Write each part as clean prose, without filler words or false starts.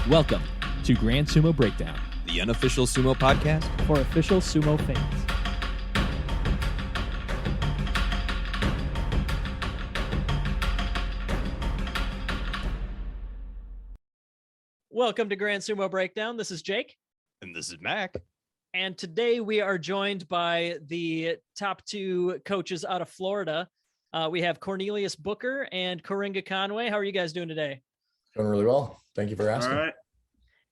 Welcome to Grand Sumo Breakdown, the unofficial sumo podcast for official sumo fans. Welcome to Grand Sumo Breakdown. This is Jake. And this is Mac. And today we are joined by the top two coaches out of Florida. We have Cornelius Booker and Coringa Conway. How are you guys doing today? Doing really well. Thank you for asking. All right.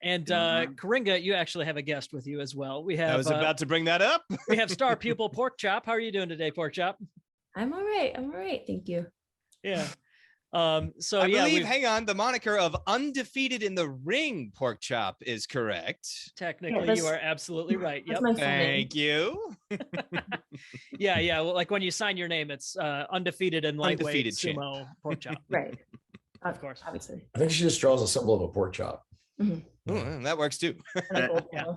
And Coringa, you actually have a guest with you as well. We have. I was about to bring that up. We have star pupil Porkchop. How are you doing today, Porkchop? I'm all right. Thank you. Yeah. So I yeah, believe, hang on, the moniker of undefeated in the ring, Porkchop, is correct. Technically, you are absolutely right. Yep. Thank you. Yeah. Well, like when you sign your name, it's undefeated in lightweight sumo Porkchop. Right. Of course. Obviously. I think she just draws a symbol of a pork chop. Mm-hmm. Ooh, that works too. Yeah.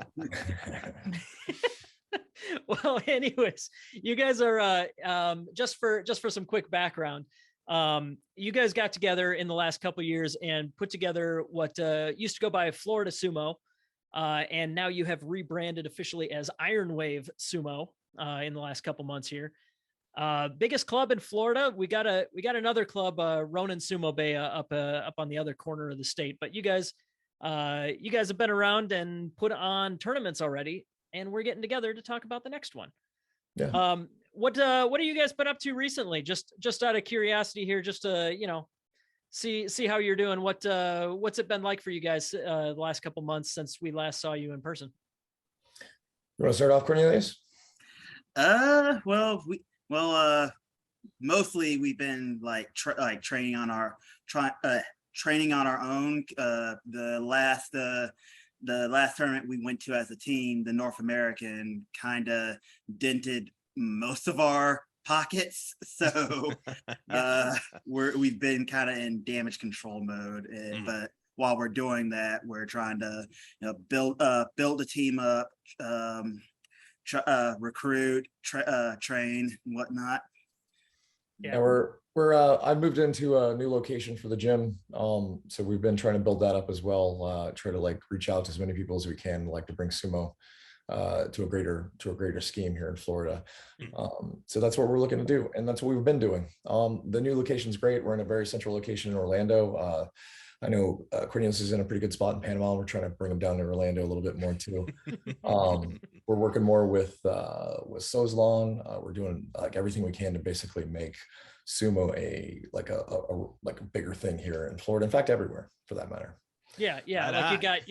Well, anyways, you guys are just for some quick background. You guys got together in the last couple of years and put together what used to go by Florida Sumo, and now you have rebranded officially as Ironwave Sumo in the last couple months here. Biggest club in Florida. We got another club, Ronin Sumo Bay, up on the other corner of the state. But you guys have been around and put on tournaments already, and we're getting together to talk about the next one. Yeah. What have you guys been up to recently? Just out of curiosity here, just to see how you're doing. What's it been like for you guys the last couple months since we last saw you in person? You want to start off, Cornelius? Mostly we've been training on our own. The last tournament we went to as a team, the North American, kind of dented most of our pockets, so we've been kind of in damage control mode. But while we're doing that, we're trying to build a team up, recruit, train, and whatnot. Yeah, I moved into a new location for the gym, so we've been trying to build that up as well. Try to reach out to as many people as we can, to bring sumo to a greater scheme here in Florida. So that's what we're looking to do, and that's what we've been doing. The new location's great. We're in a very central location in Orlando. I know Cornelius is in a pretty good spot in Panama. We're trying to bring him down to Orlando a little bit more too. We're working more with Sozlon. We're doing everything we can to basically make sumo a bigger thing here in Florida. In fact, everywhere for that matter. Yeah. You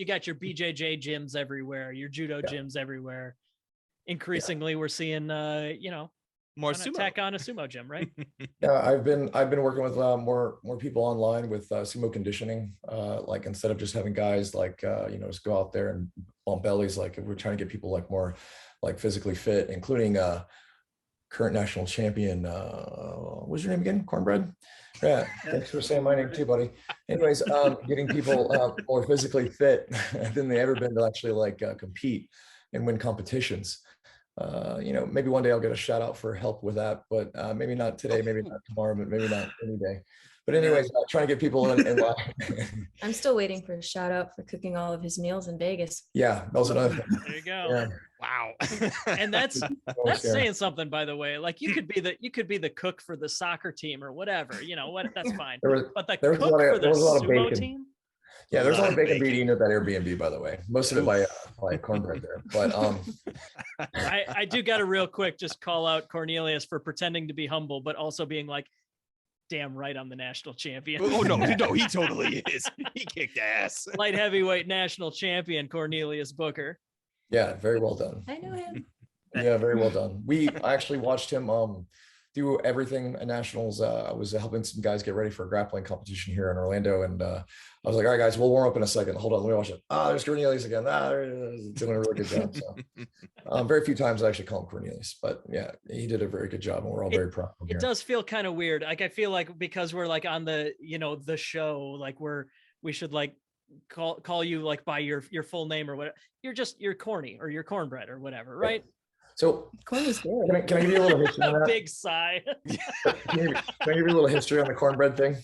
got your BJJ gyms everywhere, your judo gyms everywhere. Increasingly, we're seeing more sumo. Tack on a sumo gym, right? Yeah, I've been working with more people online with sumo conditioning. Instead of just having guys just go out there and bump bellies, we're trying to get people more physically fit, including current national champion. What's your name again? Cornbread? Yeah, thanks for saying my name too, buddy. Anyways, getting people more physically fit than they ever been to actually compete and win competitions. Maybe one day I'll get a shout out for help with that, but maybe not today, maybe not tomorrow, but maybe not any day. But anyways, trying to get people in line. I'm still waiting for a shout out for cooking all of his meals in Vegas. Yeah, that was another thing. There you go. Yeah. Wow. And that's saying something, by the way. You could be the cook for the soccer team or whatever. That's fine. But the cook for the sumo team. Yeah, there's a lot of bacon being eaten at that Airbnb, by the way. Most of it by cornbread there. But I do got to real quick just call out Cornelius for pretending to be humble, but also being damn right I'm the national champion. Oh no, he totally is. He kicked ass. Light heavyweight national champion Cornelius Booker. Yeah, very well done. I know him. Yeah, very well done. I actually watched him do everything at nationals. I was helping some guys get ready for a grappling competition here in Orlando, and I was like, all right, guys, we'll warm up in a second. Hold on, let me watch it. There's Cornelius again. Doing a really good job. So very few times I actually call him Cornelius, but yeah, he did a very good job, and we're all very proud of him. It does feel kind of weird. I feel like because we're on the the show, we should call you by your full name or whatever. You're corny or you're cornbread or whatever, right? So corn is good. Can I give you a little history on that? Big sigh. Can I give you a little history on the cornbread thing?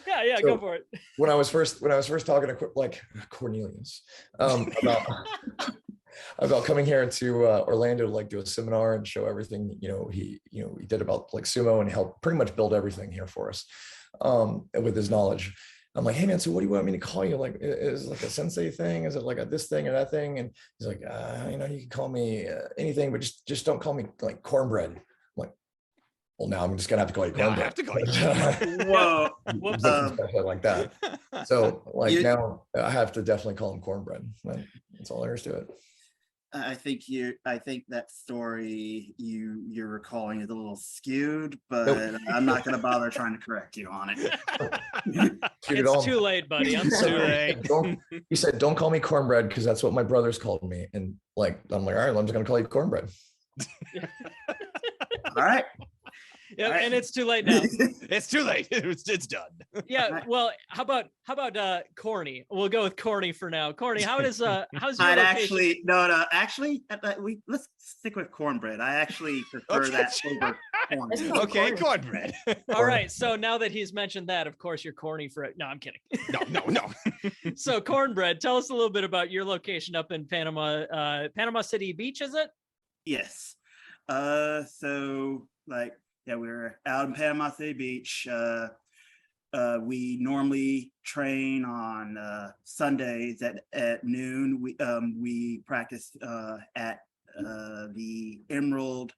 Yeah, So go for it. when I was first talking to like Cornelius about about coming here to Orlando to like do a seminar and show everything, he did about like sumo and helped pretty much build everything here for us with his knowledge. I'm like, hey man, so what do you want me to call you? Like, is it like a sensei thing? Is it like a this thing or that thing? And he's like, you can call me anything, but just don't call me like cornbread. I'm like, well, now I'm just gonna have to call you cornbread. I have to call you. Whoa. Like that. So like now I have to definitely call him cornbread. That's all there is to it. I think that story you're recalling is a little skewed, but Nope. I'm not going to bother trying to correct you on it. It's too late, buddy. I'm sorry. He said, don't call me cornbread because that's what my brothers called me. And like, I'm like, all right, I'm just going to call you cornbread. All right. Yeah, Right. and it's too late now. It's too late. It's done. Yeah, well, how about Corny? We'll go with Corny for now. Corny, how's your I'd location? actually let's stick with cornbread. I actually prefer that over cornbread. Okay, cornbread. All right, so now that he's mentioned that, of course you're corny for it. No, I'm kidding. No. So cornbread, tell us a little bit about your location up in Panama City Beach, is it? Yes. So like, yeah, we're out in Panama City Beach. We normally train on Sundays at noon. We practice at the Emerald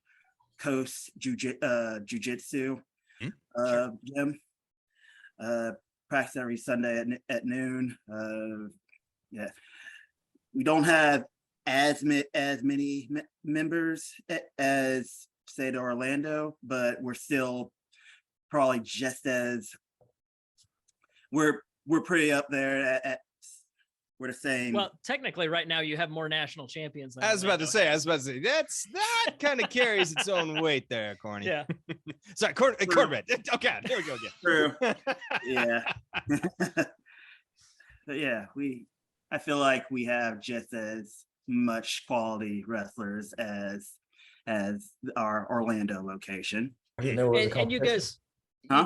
Coast Jiu-Jitsu gym. Practice every Sunday at noon. Yeah, we don't have as many members as say to Orlando, but we're still probably just as we're pretty up there at we're the same. Well, technically right now you have more national champions than I was about to Orlando say, that kind of carries its own weight there, Corny. Yeah. Sorry, cornbread. Okay, here we go again. True. Yeah. But yeah, I feel like we have just as much quality wrestlers as our Orlando location. I didn't know it was a And you competition.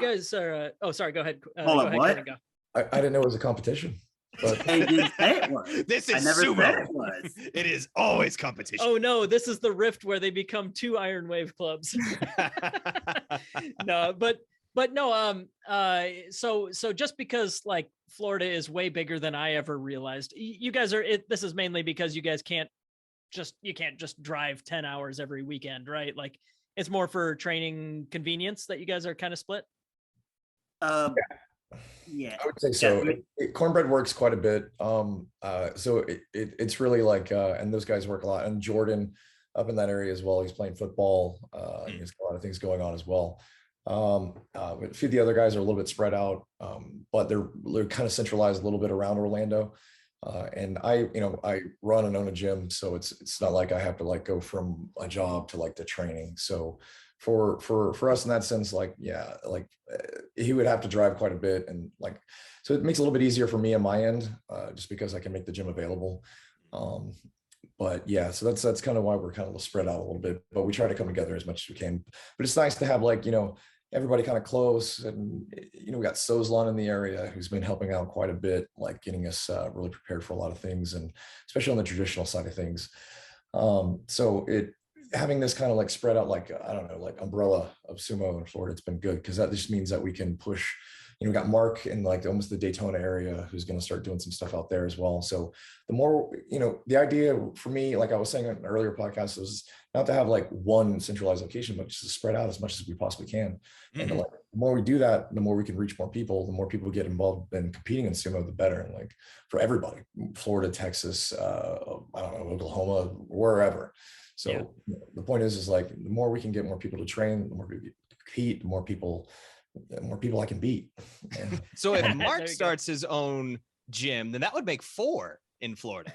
guys are oh sorry, go ahead. Hold on, what? Coringa. I didn't know it was a competition. But I didn't say it was. This I is never sumo. said it was. It is always competition. Oh no, this is the rift where they become two Ironwave clubs. No, but no, so just because like Florida is way bigger than I ever realized, you guys are this is mainly because you guys can't just drive 10 hours every weekend, right? Like it's more for training convenience that you guys are kind of split. Yeah, I would say so. Cornbread works quite a bit. So it's really like, and those guys work a lot. And Jordan up in that area as well. He's playing football. He's got a lot of things going on as well. A few of the other guys are a little bit spread out, but they're kind of centralized a little bit around Orlando. And I run and own a gym, so it's not like I have to like go from a job to like the training. So for us in that sense, like, yeah, like he would have to drive quite a bit, and like, so it makes it a little bit easier for me on my end, just because I can make the gym available. But yeah, so that's kind of why we're kind of spread out a little bit, but we try to come together as much as we can. But it's nice to have like, everybody kind of close, and we got Sozlon in the area who's been helping out quite a bit, like getting us really prepared for a lot of things, and especially on the traditional side of things. So having this kind of like spread out, like, I don't know, like umbrella of sumo in Florida, it's been good because that just means that we can push. We got Mark in like almost the Daytona area who's going to start doing some stuff out there as well. So the more, the idea for me, like I was saying in an earlier podcast, was not to have like one centralized location, but just to spread out as much as we possibly can. Mm-hmm. And like, the more we do that, the more we can reach more people, the more people get involved in competing in sumo, the better. And like for everybody, Florida, Texas, I don't know, Oklahoma, wherever. So yeah. The point is like, the more we can get more people to train, the more we compete, the more people I can beat. So if Mark starts his own gym, then that would make 4 in Florida.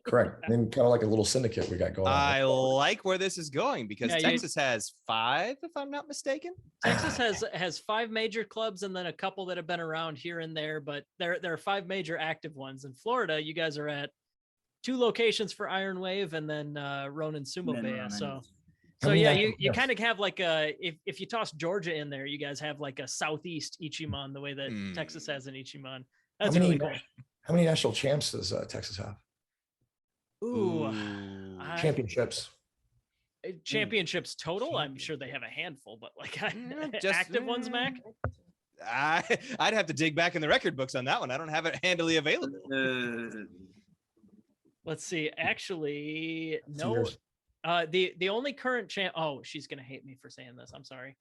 Correct. And kind of like a little syndicate we got going on. I like where this is going because Texas has 5, if I'm not mistaken. Texas has 5 major clubs and then a couple that have been around here and there, but there are 5 major active ones. In Florida, you guys are at 2 locations for Ironwave and then Ronin Sumo Bay. So yeah, you kind of have like a, if you toss Georgia in there, you guys have like a Southeast Ichiman, the way that Texas has an Ichiman. That's really cool. How many national champs does Texas have? Ooh, championships total. I'm sure they have a handful, but like active ones, Mac. I'd have to dig back in the record books on that one. I don't have it handily available. Let's see. Actually, no. The only current champ. Oh, she's gonna hate me for saying this. I'm sorry.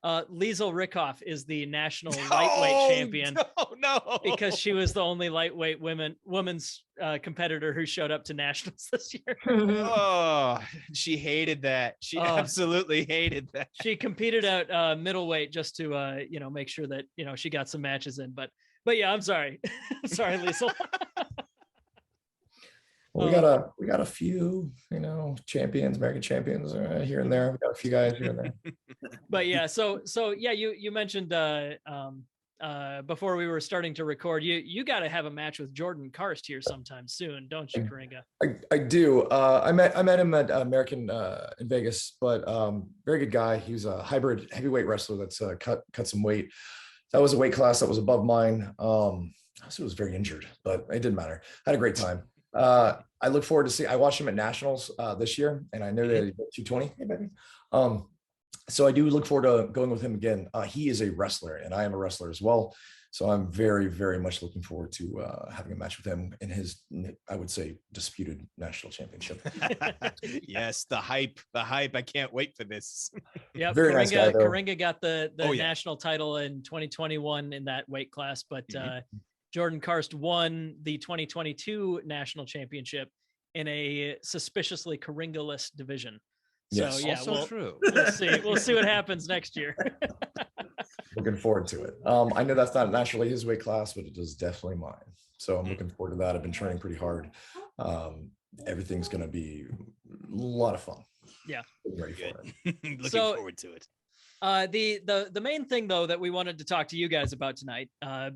Liesl Rickoff is the national lightweight champion. No, because she was the only lightweight women's competitor who showed up to nationals this year. Oh, she hated that. She absolutely hated that. She competed at middleweight just to make sure that she got some matches in. But yeah, I'm sorry. Sorry, Liesl. Well, we got a few, champions, American champions here and there. We got a few guys here and there. But yeah, so yeah, you mentioned before we were starting to record, you got to have a match with Jordan Karst here sometime soon, don't you, Coringa? I do. I met him at American in Vegas, but very good guy. He was a hybrid heavyweight wrestler that's cut some weight. That was a weight class that was above mine. I was very injured, but it didn't matter. I had a great time. I look forward to see. I watched him at nationals this year, and I know that he hit 220. Hey, baby. So I do look forward to going with him again. He is a wrestler, and I am a wrestler as well. So I'm very, very much looking forward to having a match with him in his, I would say, disputed national championship. Yes, the hype. I can't wait for this. Yeah, very nice guy, though. Coringa got the national title in 2021 in that weight class, but Jordan Karst won the 2022 national championship in a suspiciously Coringa-less division. Yes. So yeah, also true. We'll see. We'll see what happens next year. Looking forward to it. I know that's not naturally his weight class, but it is definitely mine. So I'm looking forward to that. I've been training pretty hard. Everything's going to be a lot of fun. Yeah. Ready for it. Looking forward to it. The main thing though that we wanted to talk to you guys about tonight,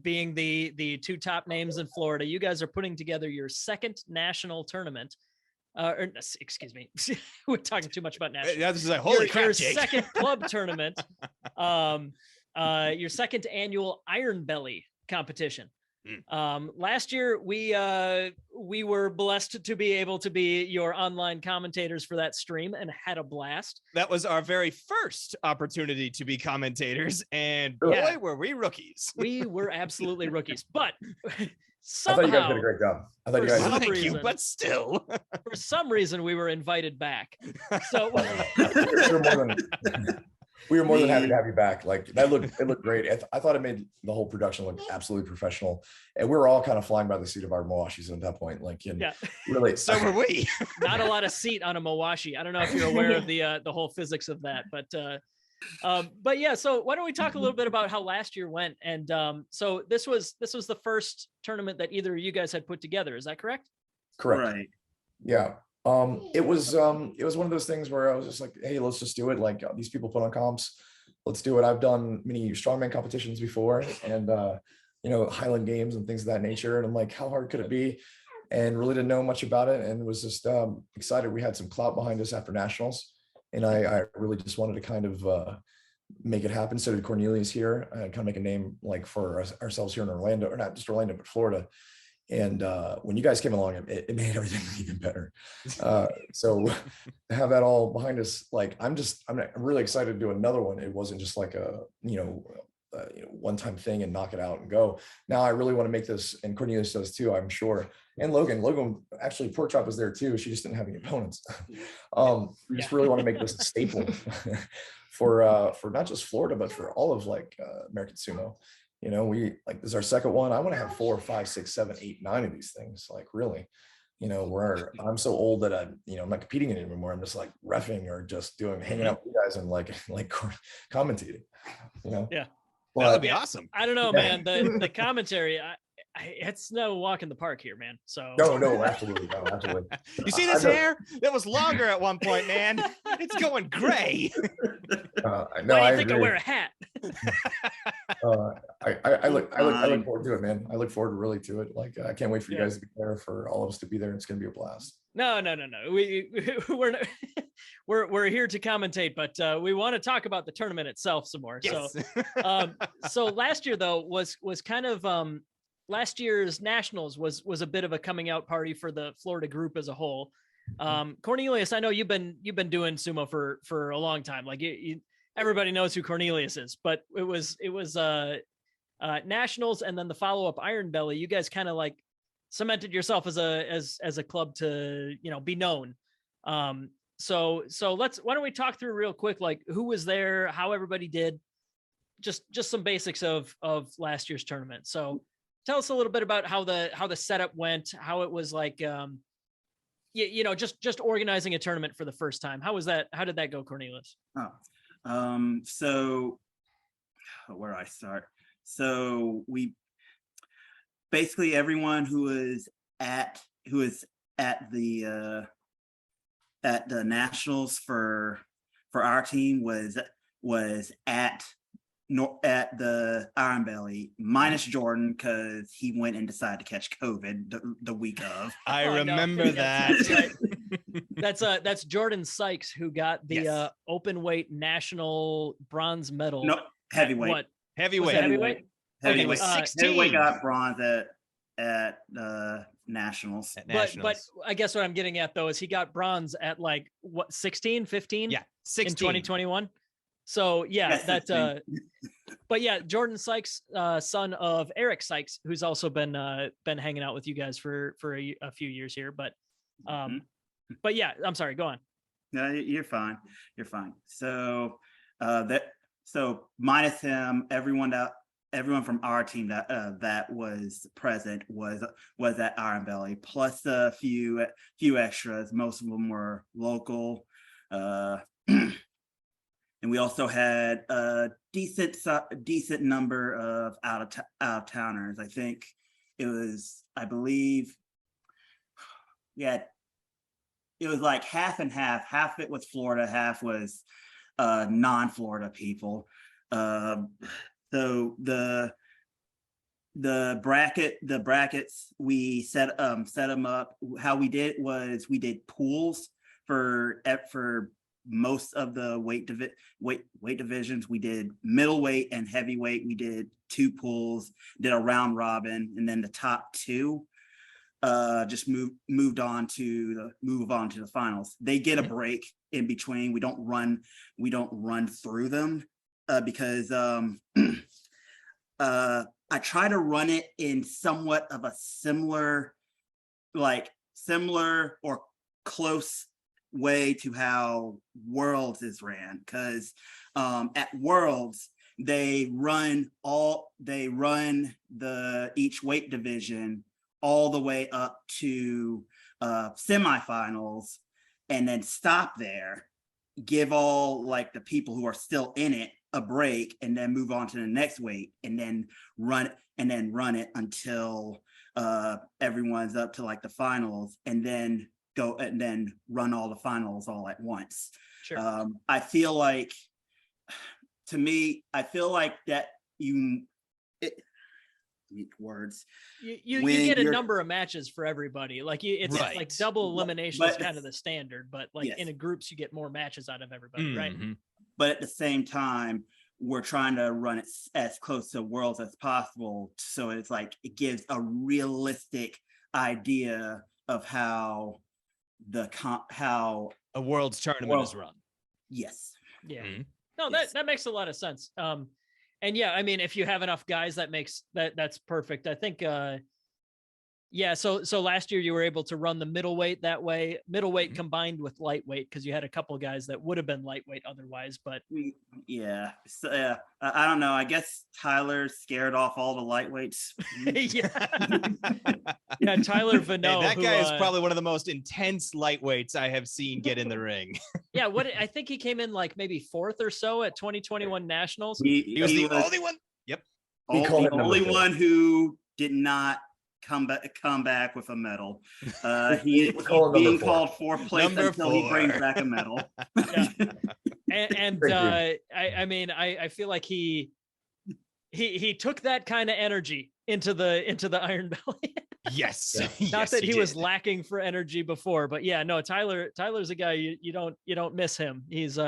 being the two top names in Florida, you guys are putting together your second national tournament. Excuse me, we're talking too much about national. Yeah, this is like holy crap, your Jake. second club tournament, your second annual Iron Belly competition. Last year we were blessed to be able to be your online commentators for that stream and had a blast. That was our very first opportunity to be commentators, and boy, were we rookies. We were absolutely rookies, but somehow, I thought you guys did a great job. I thought you guys did. Thank you, but still, for some reason, we were invited back. So we were more than happy to have you back. Like it looked great. I thought it made the whole production look absolutely professional, and we were all kind of flying by the seat of our Mawashis at that point. Like, really, so were we. Not a lot of seat on a Mawashi. I don't know if you're aware of the whole physics of that, but yeah. So why don't we talk a little bit about how last year went? And so this was the first tournament that either of you guys had put together. Is that correct? Correct. Right. Yeah. It was one of those things where I was just like, hey, let's just do it. Like these people put on comps, let's do it. I've done many strongman competitions before, and Highland Games and things of that nature. And I'm like, how hard could it be? And really didn't know much about it, and was just excited. We had some clout behind us after nationals, and I really just wanted to kind of make it happen. So did Cornelius here, kind of make a name like for ourselves here in Orlando, or not just Orlando, but Florida. And when you guys came along, it made everything even better. So to have that all behind us, like I'm really excited to do another one. It wasn't just like a one-time thing and knock it out and go. Now I really want to make this, and Cornelius does too, I'm sure. And Logan actually, Porkchop was there too. She just didn't have any opponents. We just really want to make this a staple for not just Florida, but for all of American Sumo. We this is our second one. I want to have 4, 5, 6, 7, 8, 9 of these things. Like really, where I'm so old that I'm not competing anymore. I'm just like reffing or just hanging out with you guys and like commentating. Yeah, well, that'd be awesome. I don't know, man. The commentary, it's no walk in the park here, man. So no, absolutely, no, absolutely. You see this hair? That was longer at one point, man. It's going gray. No, why do you think I wear a hat? I look forward to it, man. I look forward really to it. Like I can't wait for you guys to be there, for all of us to be there. It's gonna be a blast. No. We're we're here to commentate, but we want to talk about the tournament itself some more. Yes. So last year though was kind of last year's nationals was a bit of a coming out party for the Florida group as a whole. Cornelius, I know you've been doing sumo for a long time. Like everybody knows who Cornelius is, but it was nationals and then the follow-up Iron Belly. You guys kind of like cemented yourself as a club to, you know, be known. So why don't we talk through real quick, like who was there, how everybody did, just some basics of last year's tournament. So tell us a little bit about how the setup went, how it was like, you know, just organizing a tournament for the first time. How was that? How did that go, Cornelius? So where do I start? So we basically everyone who was at the nationals for our team was at the Iron Belly, minus Jordan because he went and decided to catch COVID the week of. I remember that. That's right. That's Jordan Sykes who got the open weight national bronze medal. No, heavyweight. What? Heavyweight. Heavyweight. Heavyweight. 16. Heavyweight got bronze at nationals. But I guess what I'm getting at though is he got bronze at like what 16, 15? Yeah, 16 in 2021. So yeah, that but yeah, Jordan Sykes, son of Eric Sykes, who's also been hanging out with you guys for a few years here. But but yeah, I'm sorry, go on. No, you're fine. You're fine. So so minus him, everyone from our team that was present was at Iron Belly, plus a few extras. Most of them were local. And we also had a decent number of out of towners. I think I believe, yeah, it was like half and half. Half of it was Florida, half was non-Florida people. So the brackets we set them up. How we did was we did pools for most of the weight divisions. We did middleweight and heavyweight. We did 2 pools, did a round robin, and then the top 2 just move on to the finals. They get a break in between. We don't run through them because I try to run it in somewhat of a similar or close way to how Worlds is ran, because at Worlds they run each weight division all the way up to semifinals and then stop there, give all like the people who are still in it a break, and then move on to the next weight, and then run it until everyone's up to like the finals, and then go and then run all the finals all at once. Sure. I feel like that words. You get a number of matches for everybody. Like it's right. like double elimination is kind of the standard, but like in a groups you get more matches out of everybody, right? But at the same time, we're trying to run it as close to Worlds as possible, so it's like it gives a realistic idea of how a Worlds tournament is run. Yes. Yeah. No, that makes a lot of sense. And yeah, I mean, if you have enough guys, that's perfect. I think, so last year you were able to run the middleweight that way, middleweight combined with lightweight, because you had a couple of guys that would have been lightweight otherwise, but yeah. So, I don't know. I guess Tyler scared off all the lightweights. Yeah, Tyler Vano. Hey, that guy is probably one of the most intense lightweights I have seen get in the ring. Yeah, I think he came in like maybe 4th or so at 2021 Nationals. He was the only one. Yep. The only one who did not come back with a medal. He being called 4th place until he brings back a medal. And I mean, I feel like he took that kind of energy into the Iron Belly. Yes. Yeah. Yes, Not that he was did. lacking for energy before, but yeah, no, Tyler's a guy you don't miss him. He's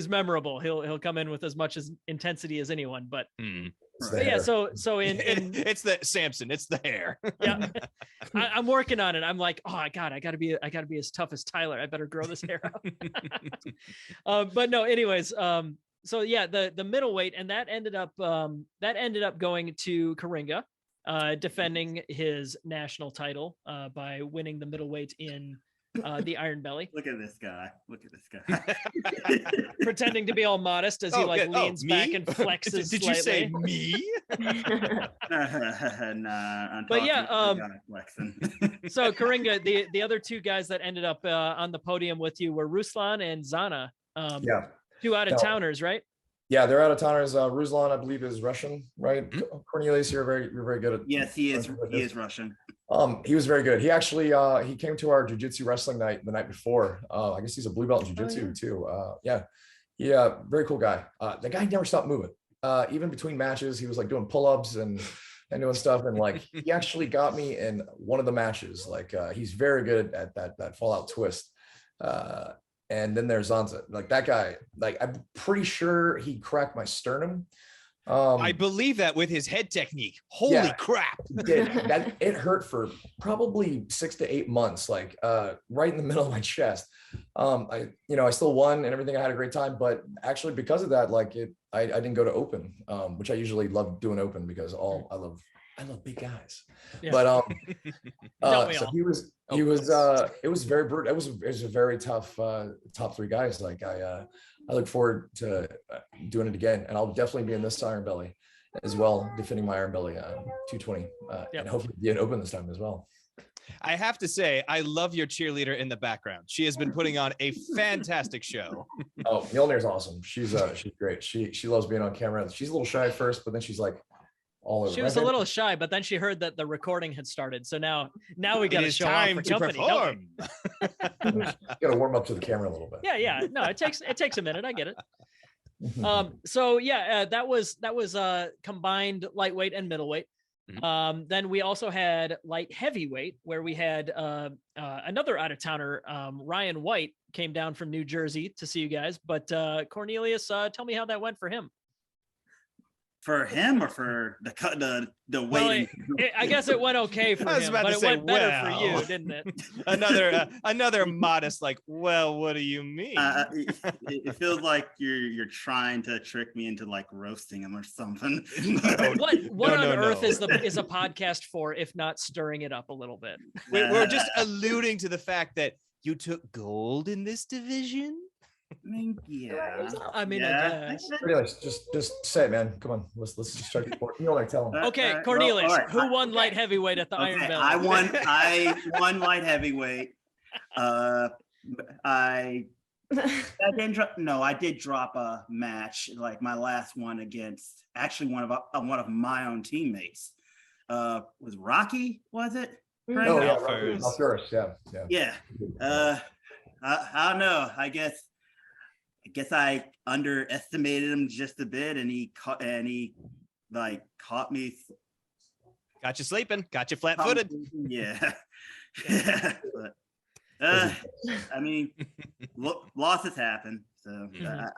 memorable. He'll come in with as much as intensity as anyone. But, It's the but yeah, hair. so in It's the Samson. It's the hair. yeah, I'm working on it. I'm like, oh God, I gotta be as tough as Tyler. I better grow this hair out. But no, anyways, so yeah, the middleweight, and that ended up going to Coringa, defending his national title by winning the middleweight in the Iron Belly. Look at this guy. Look at this guy. Pretending to be all modest as he leans back and flexes. Did you say slightly. me? Nah, I'm But talking yeah, to the guy flexing. So Coringa, the other two guys that ended up on the podium with you were Ruslan and Zana. Yeah. Two out of towners, right? Yeah, they're out of towners. Ruslan, I believe, is Russian, right? Cornelius, you're very good at. Yes, he is. He is Russian. He was very good. He actually he came to our jiu-jitsu wrestling night the night before. I guess he's a blue belt in jiu-jitsu too. Yeah, very cool guy. The guy never stopped moving. Even between matches, he was like doing pull-ups and doing stuff. And like he actually got me in one of the matches. Like he's very good at that fallout twist. And then there's Zanza. Like that guy, like I'm pretty sure he cracked my sternum. I believe that with his head technique. Holy crap. It hurt for probably 6 to 8 months, like right in the middle of my chest. I still won and everything. I had a great time, but actually because of that, like I didn't go to open, which I usually love doing open because I love big guys. Yeah. But so it was very brutal. It was a very tough top three guys. Like I look forward to doing it again, and I'll definitely be in this Iron Belly as well, defending my Iron Belly 220, and hopefully be an open this time as well. I have to say, I love your cheerleader in the background. She has been putting on a fantastic show. Oh, Mjolnir's awesome. She's great. She loves being on camera. She's a little shy at first, but then she's like all over. She was a little shy, but then she heard that the recording had started. So now we got to show off for company. Got to warm up to the camera a little bit. Yeah. No, it takes a minute. I get it. So yeah, that was combined lightweight and middleweight. Then we also had light heavyweight, where we had another out of towner, Ryan White, came down from New Jersey to see you guys. But Cornelius, tell me how that went for him. For him or for the weight? Well, I guess it went okay for him, but it went better for you, didn't it? another modest, like, well, what do you mean? It feels like you're trying to trick me into like roasting him or something. What on earth is a podcast for if not stirring it up a little bit? We're just alluding to the fact that you took gold in this division. I mean, yeah. I guess. Cornelius, just say it, man. Come on, let's just start. You know, like tell him. Okay, Cornelius, who won light heavyweight at the Iron Belly? I won light heavyweight. I did drop a match, like my last one against actually one of my own teammates. Was Rocky? Was it? Oh yeah, Rocky. Yeah. I don't know. I guess I underestimated him just a bit, and he caught me. Got you sleeping. Got you flat-footed. Yeah. But, I mean, losses happen. So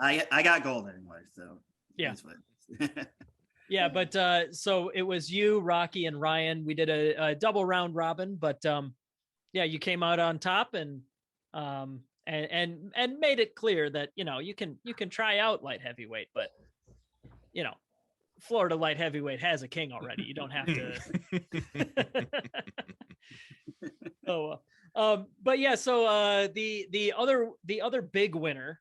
I got gold anyway. So yeah. Yeah, but so it was you, Rocky, and Ryan. We did a double round robin, but yeah, you came out on top and made it clear that you can try out light heavyweight, but Florida light heavyweight has a king already. You don't have to. Oh well. But yeah, so the other big winner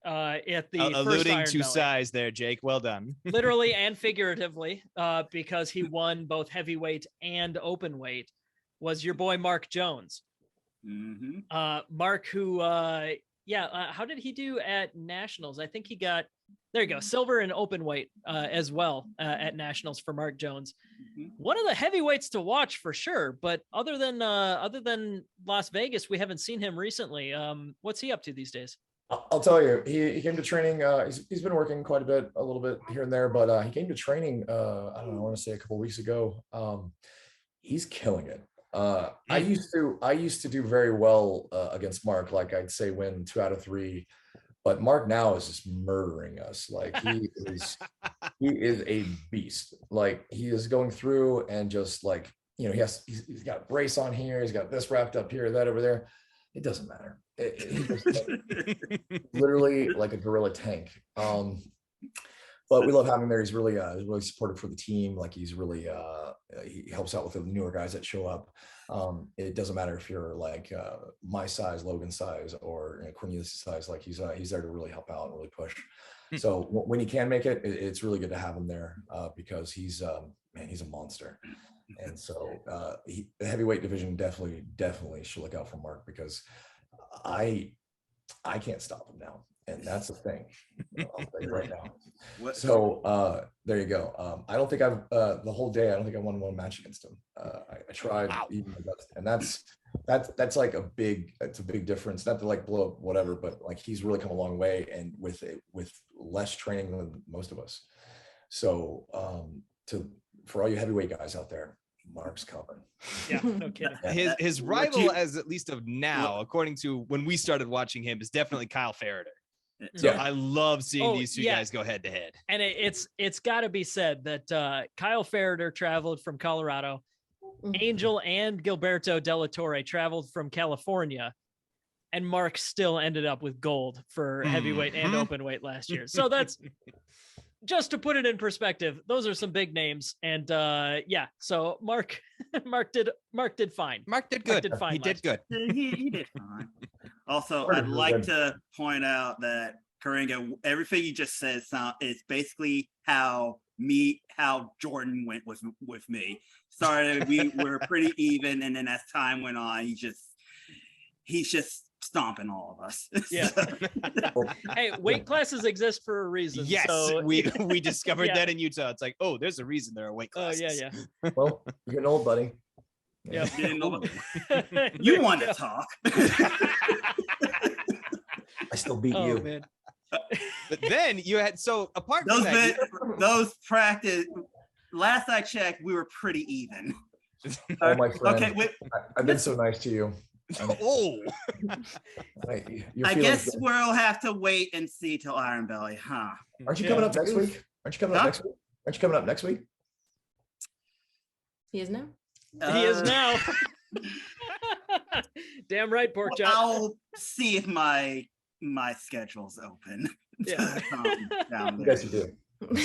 at the alluding first to Belly, size there, Jake. Well done. literally and figuratively, because he won both heavyweight and open weight, was your boy Mark Jones. Mark, who how did he do at nationals? I think he got, there you go, silver and open weight as well at nationals for Mark Jones. One of the heavyweights to watch for sure, but other than Las Vegas, we haven't seen him recently. What's he up to these days? I'll tell you, he came to training. He's been working quite a little bit here and there, but he came to training. I don't know, I want to say a couple weeks ago. He's killing it. I used to do very well against Mark. Like I'd say win 2 out of 3, but Mark now is just murdering us. Like he is a beast. Like he is going through and just like, he's got a brace on here. He's got this wrapped up here, that over there. It doesn't matter. He's literally like a gorilla tank. But we love having him there. He's really supportive for the team. Like he's really he helps out with the newer guys that show up. It doesn't matter if you're like my size, Logan size, or Cornelius size. Like he's there to really help out and really push. So when he can make it, it's really good to have him there because he's a monster. And so the heavyweight division definitely should look out for Mark because I can't stop him now. And that's the thing. I'll tell you right now. So there you go. I don't think I've the whole day. I don't think I won one match against him. I tried even my best, and that's like it's a big difference. Not to like blow up whatever, but like he's really come a long way, and with less training than most of us. So for all you heavyweight guys out there, Mark's coming. Yeah, no kidding. His rival, as at least of now, according to when we started watching him, is definitely Kyle Farrader. So I love seeing these two guys go head to head. And it's got to be said that Kyle Farrader traveled from Colorado. Angel and Gilberto Della Torre traveled from California. And Mark still ended up with gold for heavyweight and open weight last year. So that's just to put it in perspective. Those are some big names. And so Mark did fine. Mark did good. He did good. He did fine. Also, I'd like to point out that Coringa, everything you just said is basically how Jordan went with me. Started, we were pretty even, and then as time went on, he's just stomping all of us. Yeah. Hey, weight classes exist for a reason. Yes, so, we discovered that in Utah. It's like, oh, there's a reason there are weight classes. Yeah. Well, you're getting old, buddy. Yeah. You want to talk. I still beat you. Man. But then you had apart from those practice. Last I checked, we were pretty even. Oh my friend. Okay, I've been so nice to you. I guess we'll have to wait and see till Iron Belly, huh? Aren't you coming up next week? Aren't you coming up next week? He is now. He is now. Damn right, Porkchop. I'll see if my schedule's open. Yeah. You guys do.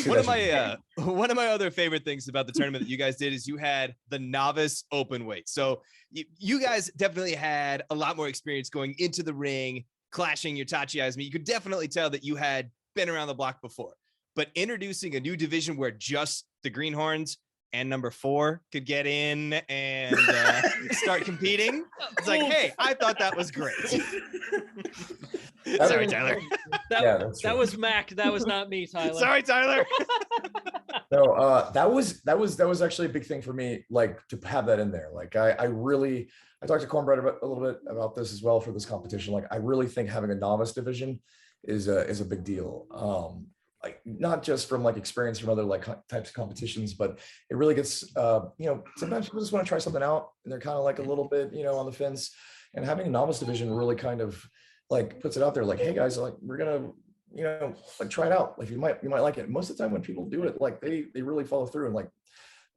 One of my other favorite things about the tournament that you guys did is you had the novice open weight. So you guys definitely had a lot more experience going into the ring, clashing your Tachi eyes. You could definitely tell that you had been around the block before. But introducing a new division where just the greenhorns and number 4 could get in and start competing. It's like, hey, I thought that was great. Sorry, Tyler. That was Mac. That was not me, Tyler. Sorry, Tyler. No, that was actually a big thing for me, like to have that in there. Like I talked to Cornbread a little bit about this as well for this competition. Like I really think having a novice division is a big deal. Like not just from like experience from other like types of competitions, but it really gets sometimes people just want to try something out and they're kind of like a little bit on the fence, and having a novice division really kind of like puts it out there like, hey guys, like we're gonna like try it out, like you might like it. Most of the time when people do it, like they really follow through, and like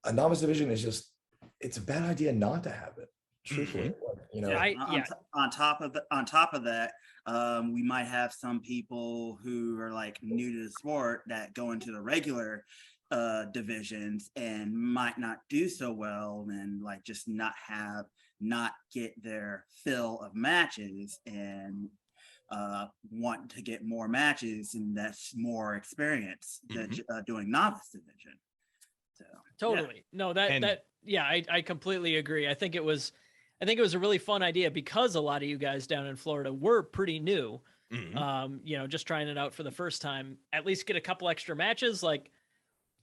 a novice division is just, it's a bad idea not to have it, truthfully. On top of that, we might have some people who are like new to the sport that go into the regular divisions and might not do so well, and like just not get their fill of matches, and want to get more matches, and that's more experience than doing novice division. So totally. No, I completely agree. I think it was a really fun idea because a lot of you guys down in Florida were pretty new. Just trying it out for the first time. At least get a couple extra matches. Like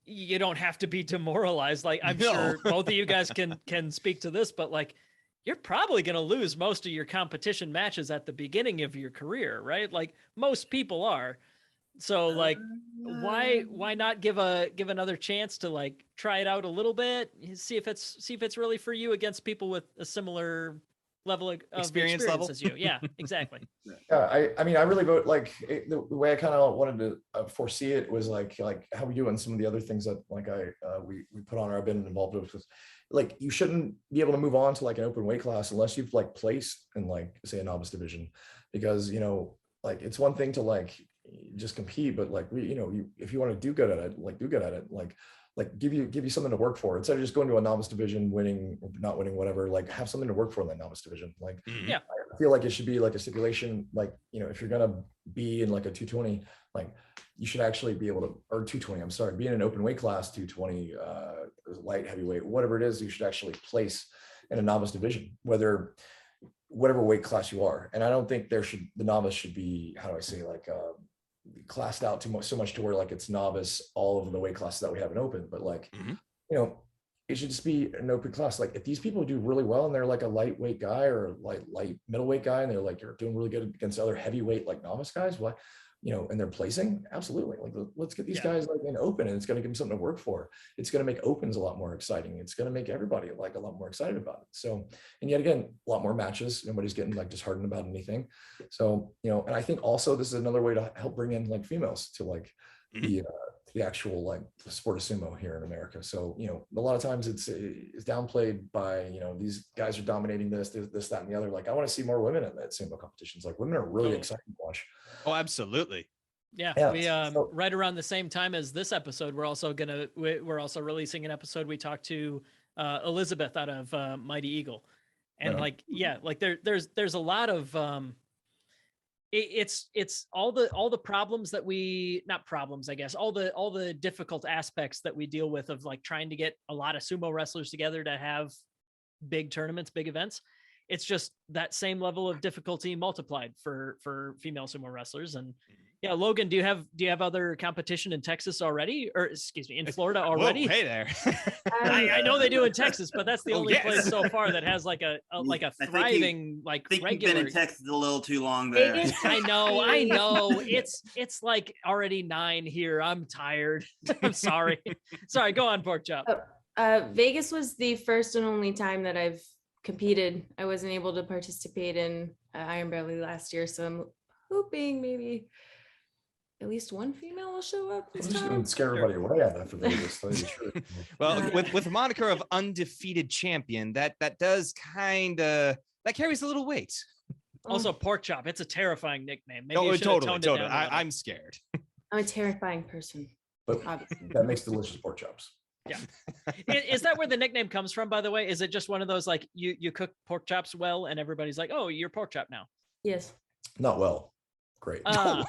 you don't have to be demoralized. Like I'm sure both of you guys can speak to this, but like you're probably going to lose most of your competition matches at the beginning of your career, right? Like most people are. So like, why not give another chance to like try it out a little bit, see if it's really for you against people with a similar level of experience level as you. Yeah, exactly. Yeah, I mean, I really vote like the way I kind of wanted to foresee it was like how we do on some of the other things that like we put on or I've been involved with. Like you shouldn't be able to move on to like an open weight class unless you've like placed in like say a novice division, because like it's one thing to like just compete, but like if you want to do good at it, like do good at it, like give you something to work for instead of just going to a novice division, winning or not winning, whatever. Like have something to work for in that novice division. Like yeah, I feel like it should be like a stipulation, like if you're gonna be in like a 220, like you should actually be able to, or 220, I'm sorry, be in an open weight class, 220, light, heavyweight, whatever it is, you should actually place in a novice division, whatever weight class you are. And I don't think the novice should be, how do I say, like classed out so much to where like it's novice all of the weight classes that we have in open, but like it should just be an open class. Like if these people do really well and they're like a lightweight guy or like light middleweight guy and they're like you're doing really good against other heavyweight like novice guys, what and they're placing, absolutely, like let's get these guys like in open, and it's going to give them something to work for. It's going to make opens a lot more exciting. It's going to make everybody like a lot more excited about it. So, and yet again, a lot more matches. Nobody's getting like disheartened about anything. So and I think also this is another way to help bring in like females to like the actual like sport of sumo here in America. So a lot of times it's downplayed by these guys are dominating this, that, and the other. Like I want to see more women in that sumo competitions. Like women are really exciting to watch. Oh, absolutely. Yeah, we right around the same time as this episode, we're also releasing an episode. We talked to Elizabeth out of Mighty Eagle, and like there's a lot of it's all the problems that not problems, I guess, all the difficult aspects that we deal with of like trying to get a lot of sumo wrestlers together to have big tournaments, big events. It's just that same level of difficulty multiplied for female sumo wrestlers. And yeah, Logan, do you have other competition in Texas already, or excuse me, in Florida already? Whoa, hey there. I know they do in Texas, but that's the only place so far that has like a thriving like regular. You've been in Texas a little too long there. I know. It's like already 9 here. I'm tired. I'm sorry. Sorry. Go on, Porkchop. Vegas was the first and only time that I've competed. I wasn't able to participate in Iron Belly last year, so I'm hoping maybe at least one female will show up this time. Just scare everybody away at that for Vegas. Well, with a moniker of undefeated champion, that does kind of that carries a little weight. Also, Porkchop, it's a terrifying nickname. Maybe totally. I'm scared. I'm a terrifying person. But obviously. That makes delicious pork chops. Yeah. Is that where the nickname comes from, by the way? Is it just one of those like you cook pork chops well and everybody's like, oh, you're Porkchop now? Yes. Not well. Great. Okay.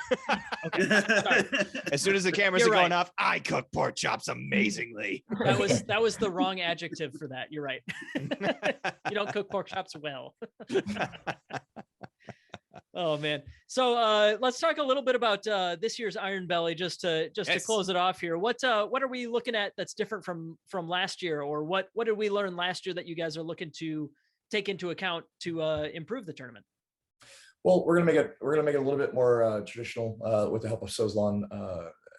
As soon as the cameras are going off, I cook pork chops amazingly. That was the wrong adjective for that. You're right. You don't cook pork chops well. Oh man. So let's talk a little bit about this year's Iron Belly, just to close it off here. What are we looking at that's different from last year, or what did we learn last year that you guys are looking to take into account to improve the tournament? Well, we're gonna make it a little bit more traditional with the help of Sozlan.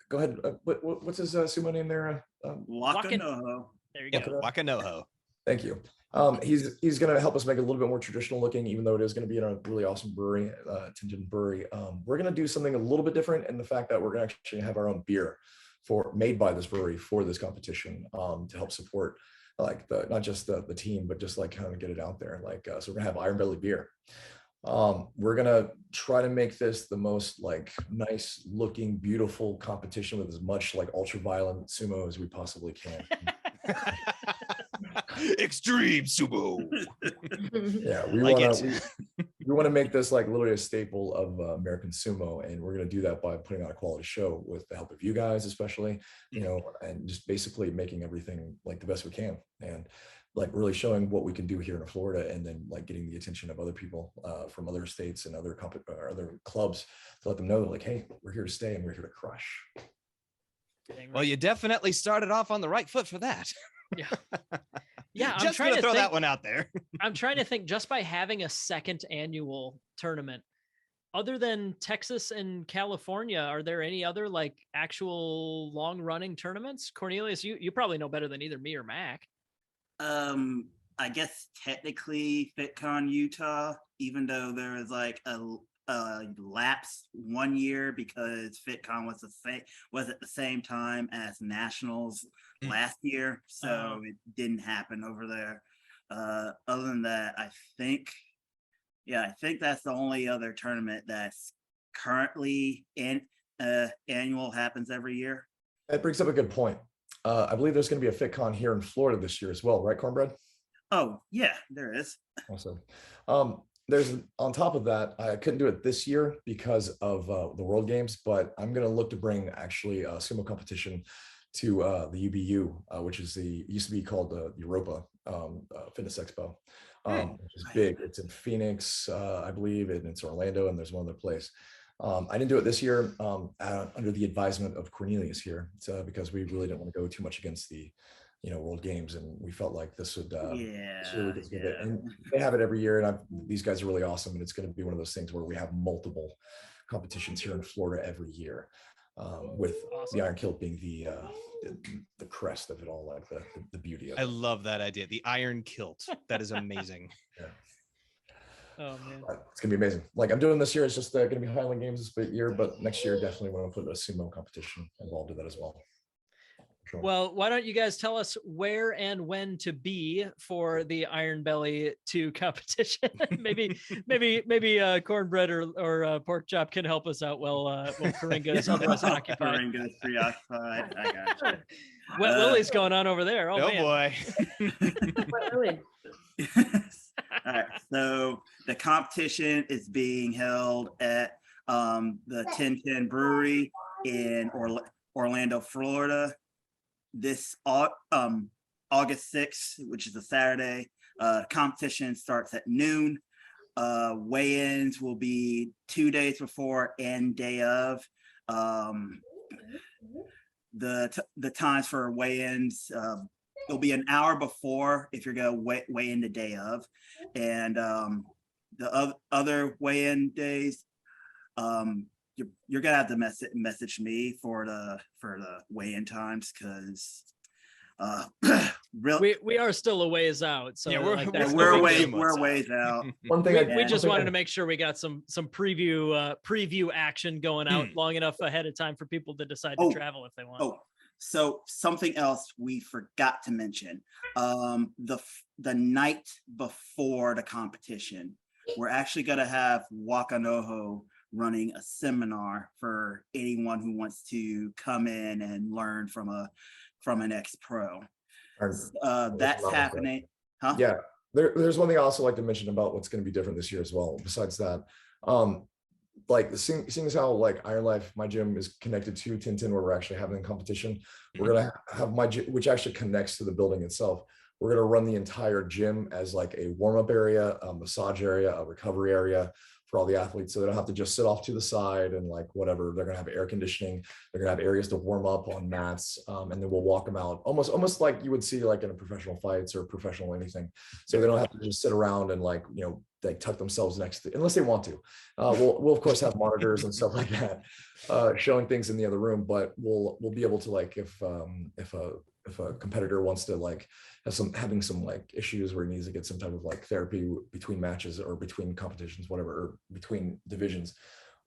Go ahead. What's his sumo name there? Wakano. There you go. Wakano. Thank you. He's going to help us make it a little bit more traditional looking, even though it is going to be in a really awesome brewery, Tintin Brewery. We're going to do something a little bit different in the fact that we're going to actually have our own beer made by this brewery for this competition to help support like not just the team, but just like kind of get it out there. Like so, we're going to have Iron Belly beer. We're going to try to make this the most like nice looking, beautiful competition with as much like ultra violent sumo as we possibly can. Extreme sumo. Yeah, we want to make this like literally a staple of American sumo, and we're going to do that by putting on a quality show with the help of you guys, especially, and just basically making everything like the best we can, and like really showing what we can do here in Florida, and then like getting the attention of other people from other states and other clubs to let them know like, hey, we're here to stay and we're here to crush. Well, you definitely started off on the right foot for that. Yeah, I'm Just trying gonna to throw think, that one out there. I'm trying to think, just by having a second annual tournament, other than Texas and California, are there any other like actual long running tournaments? Cornelius, you probably know better than either me or Mac. I guess technically FitCon Utah, even though there was like a lapse 1 year because FitCon was at the same time as Nationals last year, so it didn't happen over there. Other than that, I think that's the only other tournament that's currently annual, happens every year. That brings up a good point. I believe there's going to be a FitCon here in Florida this year as well, right, Cornbread? Oh yeah, there is. Awesome. There's on top of that, I couldn't do it this year because of the World Games, but I'm going to look to bring actually a sumo competition to the UBU, which is used to be called the Europa Fitness Expo, which is big. It's in Phoenix, I believe, and it's Orlando, and there's one other place. I didn't do it this year under the advisement of Cornelius here, because we really didn't want to go too much against the World Games, and we felt like this would really give it. And they have it every year, and these guys are really awesome, and it's going to be one of those things where we have multiple competitions here in Florida every year, with the Iron Kilt being the crest of it all, like the beauty of it. I love that idea, the Iron Kilt. That is amazing. Yeah. Oh man, it's gonna be amazing. Like I'm doing this year, it's just gonna be Highland Games this year, but next year definitely want to put a sumo competition involved in that as well. Sure. Well, why don't you guys tell us where and when to be for the Iron Belly 2 competition? maybe Cornbread or Porkchop can help us out while Coringa is otherwise occupied. Coringa is preoccupied. I got you. What Lily's going on over there? Oh man. Boy. All right, so the competition is being held at the 1010 Brewery in Orlando, Florida. This August 6th, which is a Saturday. Competition starts at noon. Weigh-ins will be 2 days before and day of. The times for weigh-ins, it'll be an hour before if you're going to weigh in the day of, and the other weigh-in days, you're gonna have to message me for the weigh-in times, because we are still a ways out, so yeah, we're ways out. One thing we just wanted to make sure we got some preview action going out long enough ahead of time for people to decide to travel if they want. So something else we forgot to mention, the night before the competition, we're actually going to have Wakano running a seminar for anyone who wants to come in and learn from an ex-pro. That's happening. Huh? Yeah, there's one thing I also like to mention about what's going to be different this year as well. Besides that, like seeing as how like Iron Life, my gym is connected to Tintin, where we're actually having a competition. We're gonna have my gym, which actually connects to the building itself. We're gonna run the entire gym as like a warm-up area, a massage area, a recovery area for all the athletes, so they don't have to just sit off to the side and like whatever. They're gonna have air conditioning. They're gonna have areas to warm up on mats, and then we'll walk them out almost like you would see like in a professional fights or professional anything. So they don't have to just sit around and like like tuck themselves next to, unless they want to. We'll of course have monitors and stuff like that, showing things in the other room. But we'll be able to, like, if a competitor wants to like having some like issues where he needs to get some type of like therapy between matches or between competitions, whatever, or between divisions,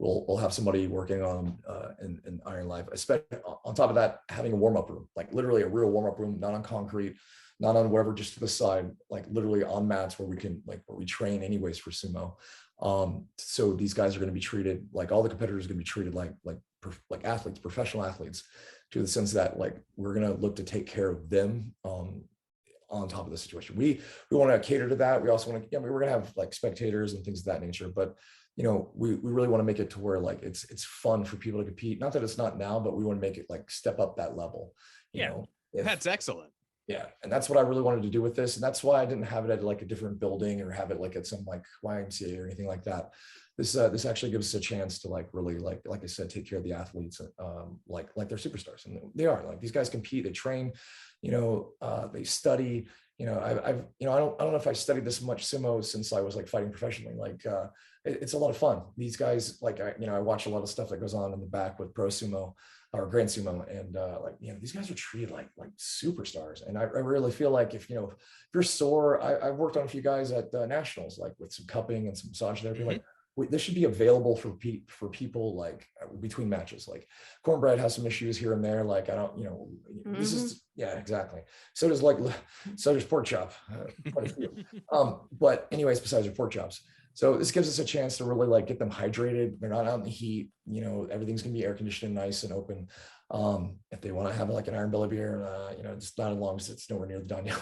we'll have somebody working on in Iron Life. Especially on top of that, having a warm-up room, like literally a real warm-up room, not on concrete, not on wherever, just to the side, like literally on mats where we train anyways for sumo. So these guys are going to be treated like, all the competitors are going to be treated like athletes, professional athletes, to the sense that like we're going to look to take care of them on top of the situation. We want to cater to that. We also want to, we're going to have like spectators and things of that nature, but we really want to make it to where like it's fun for people to compete. Not that it's not now, but we want to make it like step up that level. That's excellent. Yeah, and that's what I really wanted to do with this, and that's why I didn't have it at like a different building or have it like at some like YMCA or anything like that. This actually gives us a chance to like really like I said, take care of the athletes, like they're superstars, and they are. Like these guys compete, they train, they study, you know, I've you know, I don't know if I studied this much sumo since I was like fighting professionally. Like it's a lot of fun. These guys, like I watch a lot of stuff that goes on in the back with pro sumo or grand sumo, and like, you know, these guys are treated like superstars. And I really feel like if you're sore, I've worked on a few guys at nationals, like with some cupping and some massage therapy. Like this should be available for people like between matches. Like Cornbread has some issues here and there. Like I don't, you know, this is, yeah, exactly. So does Porkchop. Quite a few. But anyways, besides your pork chops. So this gives us a chance to really like get them hydrated. They're not out in the heat. You know, everything's gonna be air conditioned, nice and open. If they want to have like an Iron Belly beer, you know, just not as long as it's nowhere near the dojo.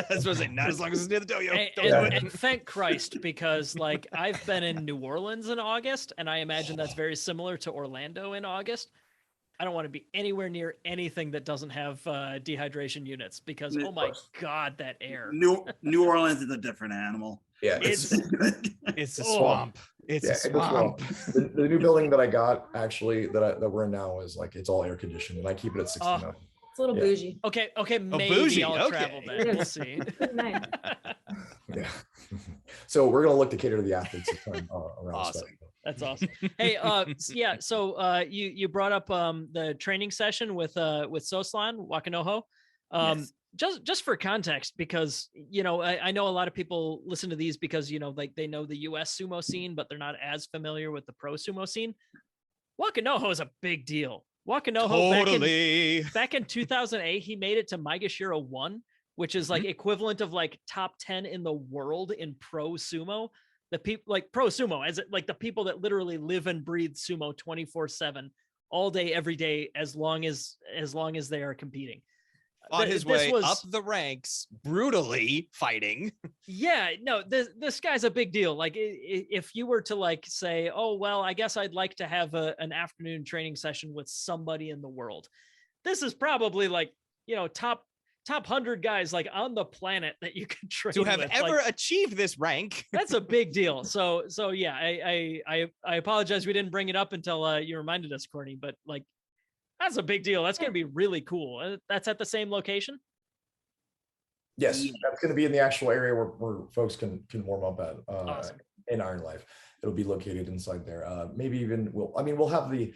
That's what I say. Not as long as it's near the dojo. And thank Christ, because like I've been in New Orleans in August, and I imagine that's very similar to Orlando in August. I don't want to be anywhere near anything that doesn't have dehydration units, because oh my God, that air. New Orleans is a different animal. Yeah, it's a swamp. It's a swamp. The new building that I got, actually, that we're in now, is like, it's all air conditioned, and I keep it at 69. It's a little bougie. Okay, maybe bougie. I'll travel then. We'll see. Nice. Yeah. So we're gonna look to cater to the athletes around. Awesome. That's awesome. Hey, yeah. So you brought up the training session with Soslan Wakano. Yes. Just for context, because you know, I know a lot of people listen to these because, you know, like they know the US sumo scene, but they're not as familiar with the pro sumo scene. Wakano is a big deal. Wakano Totally. back in 2008, he made it to Maegashira 1, which is like equivalent of like top 10 in the world in pro sumo. The people like pro sumo, as like the people that literally live and breathe sumo 24/7 all day, every day, as long as they are competing. On his way up the ranks, brutally fighting. Yeah, no, this guy's a big deal. Like if you were to like say, oh, well, I guess I'd like to have an afternoon training session with somebody in the world, this is probably like, you know, top 100 guys like on the planet that you could train to have with. ever like, achieved this rank. That's a big deal. So yeah, I apologize we didn't bring it up until you reminded us, Courtney, but like, that's a big deal. That's going to be really cool. That's at the same location? Yes, that's going to be in the actual area where folks can warm up at Awesome. in Ironwave. It'll be located inside there. Maybe even we'll have the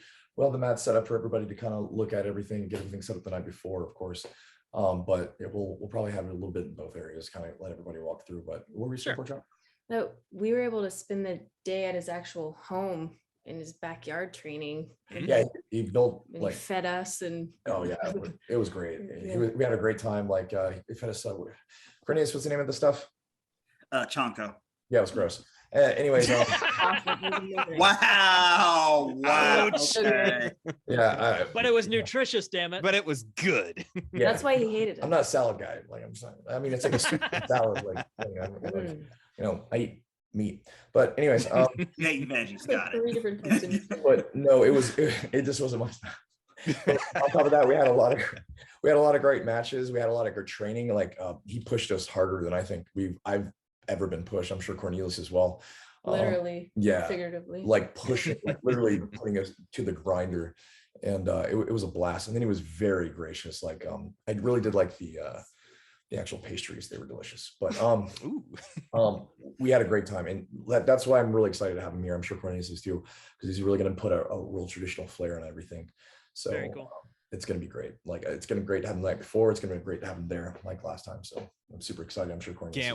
mat set up for everybody to kind of look at everything and get everything set up the night before, of course. But we'll probably have it a little bit in both areas, kind of let everybody walk through. But what were you saying, Porkchop? No, we were able to spend the day at his actual home in his backyard training. Yeah, he built And like he fed us and oh yeah, it was great. Yeah. We had a great time. Like he fed us. Cornelius, what's the name of the stuff? Chonko. Yeah, it was gross. Anyways, Wow. Ouch. Okay. yeah, But it was nutritious, damn it. But it was good. yeah. that's why he hated it. I'm not a salad guy. Like I'm sorry. I mean, it's like a salad. Like, you know, I eat meat. But anyways, Yeah, you veggies got it. 3 different types of but no, it just wasn't much. But on top of that, we had a lot of great matches. We had a lot of good training. Like he pushed us harder than I think I've ever been pushed. I'm sure Cornelius as well. literally, yeah, figuratively. like pushing, like literally putting us to the grinder, and it was a blast. And then he was very gracious. Like I really did like the actual pastries. They were delicious. But we had a great time, and that's why I'm really excited to have him here. I'm sure Cornelius is too, because he's really going to put a real traditional flair on everything. So Very cool. It's going to be great. Like it's going to be great to have him the night before. It's going to be great to have him there like last time. So I'm super excited. I'm sure Cornelius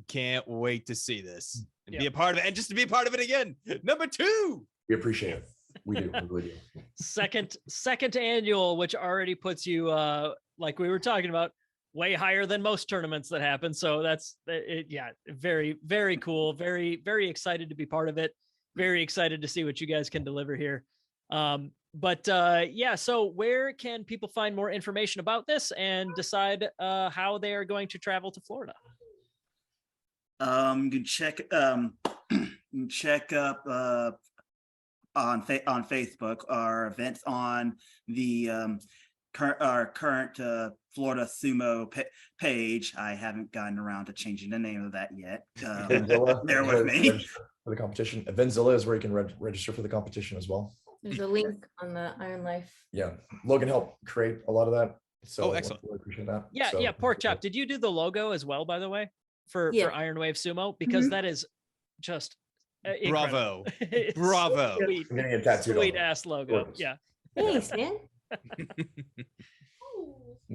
Can't wait to see this and Yeah. be a part of it, and just to be a part of it again. Number 2. We appreciate it. We do. We really do. Second annual, which already puts you like we were talking about, way higher than most tournaments that happen. So that's it. Yeah, very, very cool. Very, very excited to be part of it. Very excited to see what you guys can deliver here. But yeah, so where can people find more information about this and decide how they are going to travel to Florida? You can check up on Facebook our events on the our current Florida Sumo page. I haven't gotten around to changing the name of that yet. Bear with me. For the competition, Eventzilla is where you can register for the competition as well. There's a link on the Iron Life. Yeah, Logan helped create a lot of that. So excellent. Really appreciate that. Yeah, So, yeah. Porkchop, did you do the logo as well, by the way, for Ironwave Sumo? Because that is just Bravo. It's Bravo. Sweet, I'm getting it tattooed on sweet me. ass logo. Gorgeous. Yeah. Thanks, man.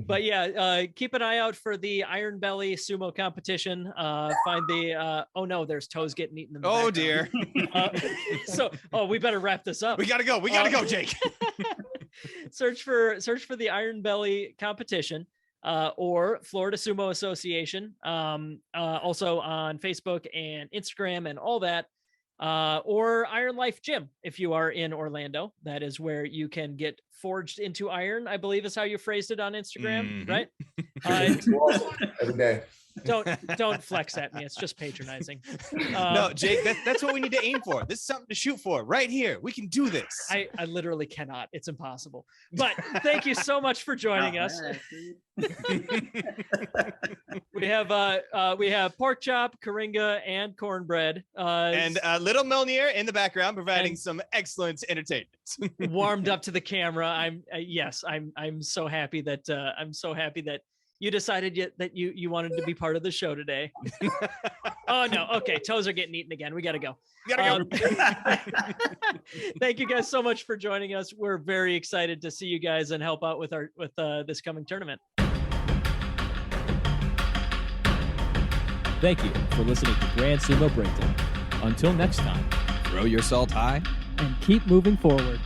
But yeah, keep an eye out for the Iron Belly Sumo competition. Find the oh no, there's toes getting eaten in the Oh background. dear. We better wrap this up. We gotta go. We gotta go, Jake. search for the Iron Belly competition or Florida Sumo Association. Also on Facebook and Instagram and all that. Or Iron Life Gym if you are in Orlando. That is where you can get forged into iron, I believe is how you phrased it on Instagram, right? Every day. Don't flex at me. It's just patronizing. No, Jake, that's what we need to aim for. This is something to shoot for right here. We can do this. I literally cannot. It's impossible. But thank you so much for joining us. We have Porkchop, Coringa, and Cornbread. And little Melnier in the background providing some excellent entertainment. Warmed up to the camera. I'm so happy that you decided that you wanted to be part of the show today. Oh no. Okay. Toes are getting eaten again. We got to go. Thank you guys so much for joining us. We're very excited to see you guys and help out with this coming tournament. Thank you for listening to Grand Sumo Breakdown. Until next time, Throw your salt high and keep moving forward.